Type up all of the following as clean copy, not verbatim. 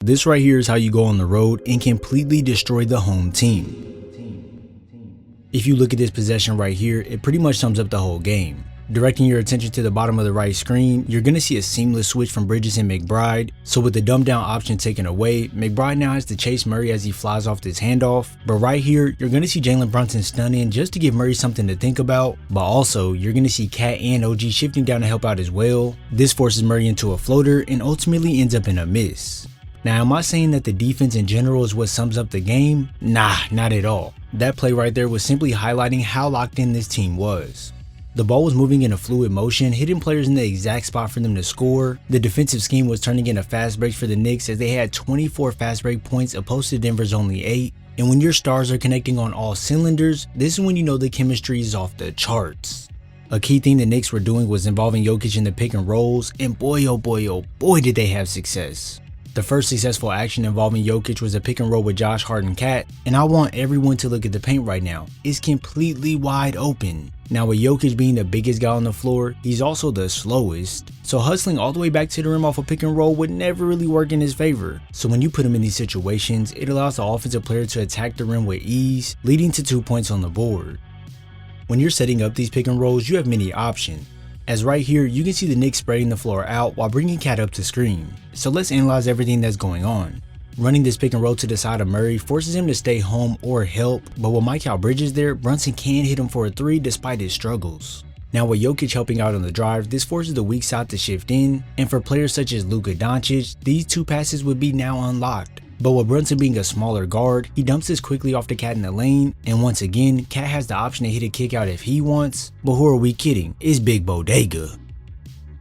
This right here is how you go on the road and completely destroy the home team. If you look at this possession right here, it pretty much sums up the whole game. Directing your attention to the bottom of the right screen, you're going to see a seamless switch from Bridges and McBride. So with the dumb down option taken away, McBride now has to chase Murray as he flies off this handoff. But right here, you're going to see Jalen Brunson stun in just to give Murray something to think about. But also, you're going to see KAT and OG shifting down to help out as well. This forces Murray into a floater and ultimately ends up in a miss. Now, am I saying that the defense in general is what sums up the game? Nah, not at all. That play right there was simply highlighting how locked in this team was. The ball was moving in a fluid motion, hitting players in the exact spot for them to score. The defensive scheme was turning into fast breaks for the Knicks as they had 24 fast break points opposed to Denver's only 8. And when your stars are connecting on all cylinders, this is when you know the chemistry is off the charts. A key thing the Knicks were doing was involving Jokic in the pick and rolls, and boy oh boy did they have success. The first successful action involving Jokic was a pick and roll with Josh Hart and KAT, and I want everyone to look at the paint right now. It's completely wide open. Now with Jokic being the biggest guy on the floor, he's also the slowest, so hustling all the way back to the rim off a pick and roll would never really work in his favor. So when you put him in these situations, it allows the offensive player to attack the rim with ease, leading to 2 points on the board. When you're setting up these pick and rolls, you have many options. As right here, you can see the Knicks spreading the floor out while bringing KAT up to screen. So let's analyze everything that's going on. Running this pick and roll to the side of Murray forces him to stay home or help, but with Mikal Bridges there, Brunson can hit him for a 3 despite his struggles. Now with Jokic helping out on the drive, this forces the weak side to shift in, and for players such as Luka Doncic, these 2 passes would be now unlocked. But with Brunson being a smaller guard, he dumps this quickly off to KAT in the lane, and once again, KAT has the option to hit a kick out if he wants, but who are we kidding? It's Big Bodega.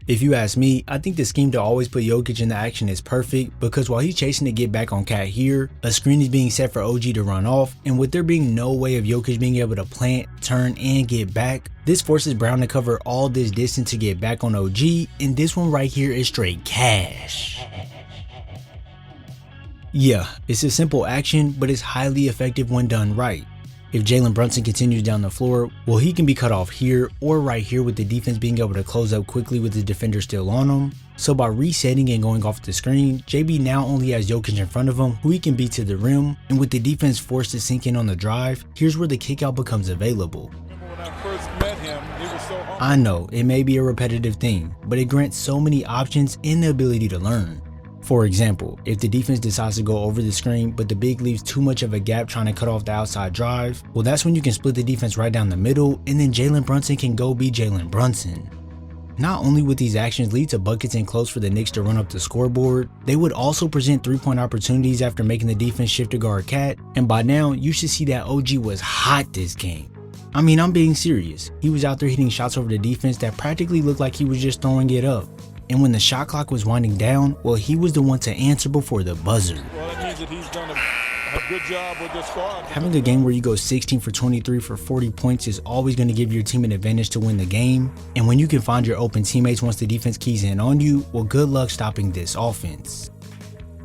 If you ask me, I think the scheme to always put Jokic in the action is perfect because while he's chasing to get back on KAT here, a screen is being set for OG to run off, and with there being no way of Jokic being able to plant, turn, and get back, this forces Brown to cover all this distance to get back on OG, and this one right here is straight cash. Yeah, it's a simple action, but it's highly effective when done right. If Jalen Brunson continues down the floor, well, he can be cut off here or right here with the defense being able to close up quickly with the defender still on him. So by resetting and going off the screen, JB now only has Jokic in front of him who he can beat to the rim, and with the defense forced to sink in on the drive, here's where the kickout becomes available. When I first met him, he was so humble. I know, it may be a repetitive thing, but it grants so many options and the ability to learn. For example, if the defense decides to go over the screen but the big leaves too much of a gap trying to cut off the outside drive, well that's when you can split the defense right down the middle and then Jalen Brunson can go be Jalen Brunson. Not only would these actions lead to buckets and close for the Knicks to run up the scoreboard, they would also present 3-point opportunities after making the defense shift to guard KAT, and by now you should see that OG was hot this game. I mean, I'm being serious. He was out there hitting shots over the defense that practically looked like he was just throwing it up. And when the shot clock was winding down, well, he was the one to answer before the buzzer. Well, it means that he's done a good job with this squad. Having a game where you go 16 for 23 for 40 points is always going to give your team an advantage to win the game. And when you can find your open teammates once the defense keys in on you, well, good luck stopping this offense.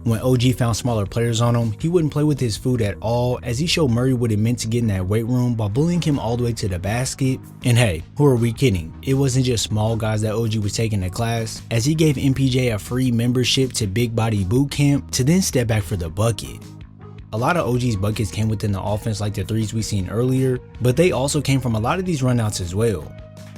When OG found smaller players on him, he wouldn't play with his food at all as he showed Murray what it meant to get in that weight room by bullying him all the way to the basket. And hey, who are we kidding? It wasn't just small guys that OG was taking to class, as he gave MPJ a free membership to Big Body Boot Camp to then step back for the bucket. A lot of OG's buckets came within the offense like the threes we seen earlier, but they also came from a lot of these runouts as well.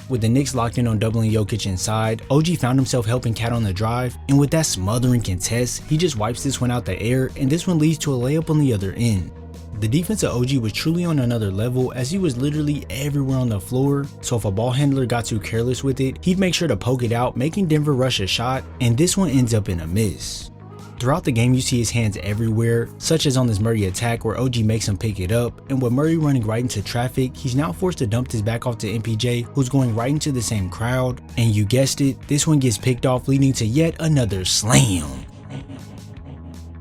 With the Knicks locked in on doubling Jokic inside, OG found himself helping KAT on the drive, and with that smothering contest, he just wipes this one out the air, and this one leads to a layup on the other end. The defense of OG was truly on another level as he was literally everywhere on the floor, so if a ball handler got too careless with it, he'd make sure to poke it out, making Denver rush a shot, and this one ends up in a miss. Throughout the game, you see his hands everywhere, such as on this Murray attack where OG makes him pick it up, and with Murray running right into traffic, he's now forced to dump this back off to MPJ, who's going right into the same crowd, and you guessed it, this one gets picked off, leading to yet another slam.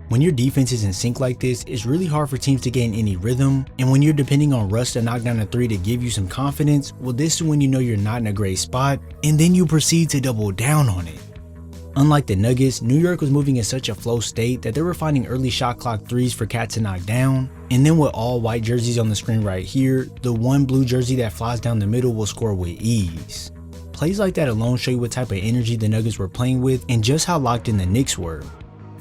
When your defense is in sync like this, it's really hard for teams to gain any rhythm, and when you're depending on Russ to knock down a 3 to give you some confidence, well this is when you know you're not in a great spot, and then you proceed to double down on it. Unlike the Nuggets, New York was moving in such a flow state that they were finding early shot clock threes for KAT to knock down, and then with all white jerseys on the screen right here, the one blue jersey that flies down the middle will score with ease. Plays like that alone show you what type of energy the Nuggets were playing with and just how locked in the Knicks were.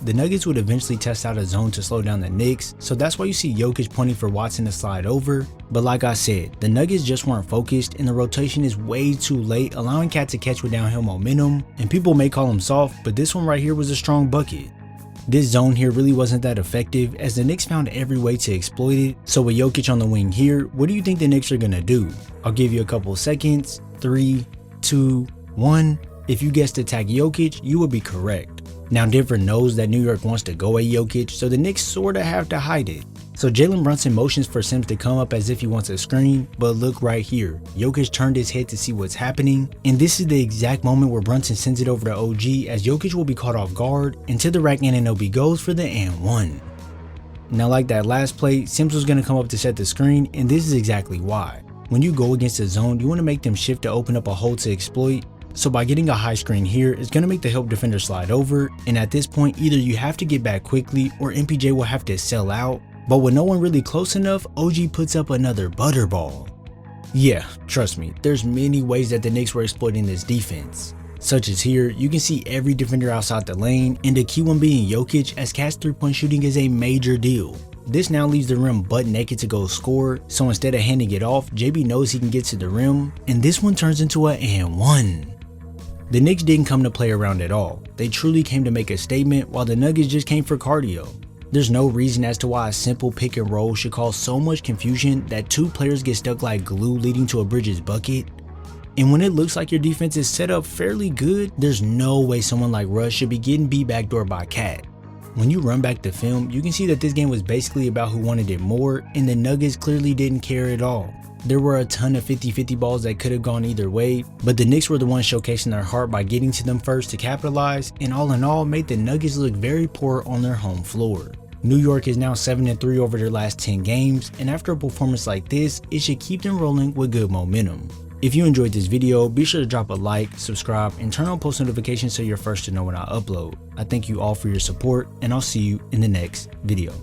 the Nuggets would eventually test out a zone to slow down the Knicks, so that's why you see Jokic pointing for Watson to slide over. But like I said, the Nuggets just weren't focused and the rotation is way too late, allowing KAT to catch with downhill momentum, and people may call him soft, but this one right here was a strong bucket. This zone here really wasn't that effective as the Knicks found every way to exploit it, so with Jokic on the wing here, what do you think the Knicks are gonna do? I'll give you a couple seconds. 3, 2, 1. If you guessed attack Jokic, you would be correct. Now Denver knows that New York wants to go at Jokic, so the Knicks sorta have to hide it. So Jalen Brunson motions for Sims to come up as if he wants a screen, but look right here, Jokic turned his head to see what's happening, and this is the exact moment where Brunson sends it over to OG as Jokic will be caught off guard, and to the rack Anunoby goes for the and one. Now like that last play, Sims was going to come up to set the screen, and this is exactly why. When you go against a zone, you want to make them shift to open up a hole to exploit. So by getting a high screen here, it's going to make the help defender slide over, and at this point either you have to get back quickly or MPJ will have to sell out, but with no one really close enough, OG puts up another butterball. Yeah, trust me, there's many ways that the Knicks were exploiting this defense. Such as here, you can see every defender outside the lane, and the key one being Jokic, as KAT's 3-point shooting is a major deal. This now leaves the rim butt naked to go score, so instead of handing it off, JB knows he can get to the rim, and this one turns into a and one. The Knicks didn't come to play around at all. They truly came to make a statement, while the Nuggets just came for cardio. There's no reason as to why a simple pick and roll should cause so much confusion that two players get stuck like glue leading to a Bridges bucket. And when it looks like your defense is set up fairly good, there's no way someone like Russ should be getting beat backdoor by KAT. When you run back the film, you can see that this game was basically about who wanted it more, and the Nuggets clearly didn't care at all. There were a ton of 50-50 balls that could have gone either way, but the Knicks were the ones showcasing their heart by getting to them first to capitalize, and all in all made the Nuggets look very poor on their home floor. New York is now 7-3 over their last 10 games, and after a performance like this, it should keep them rolling with good momentum. If you enjoyed this video, be sure to drop a like, subscribe, and turn on post notifications so you're first to know when I upload. I thank you all for your support, and I'll see you in the next video.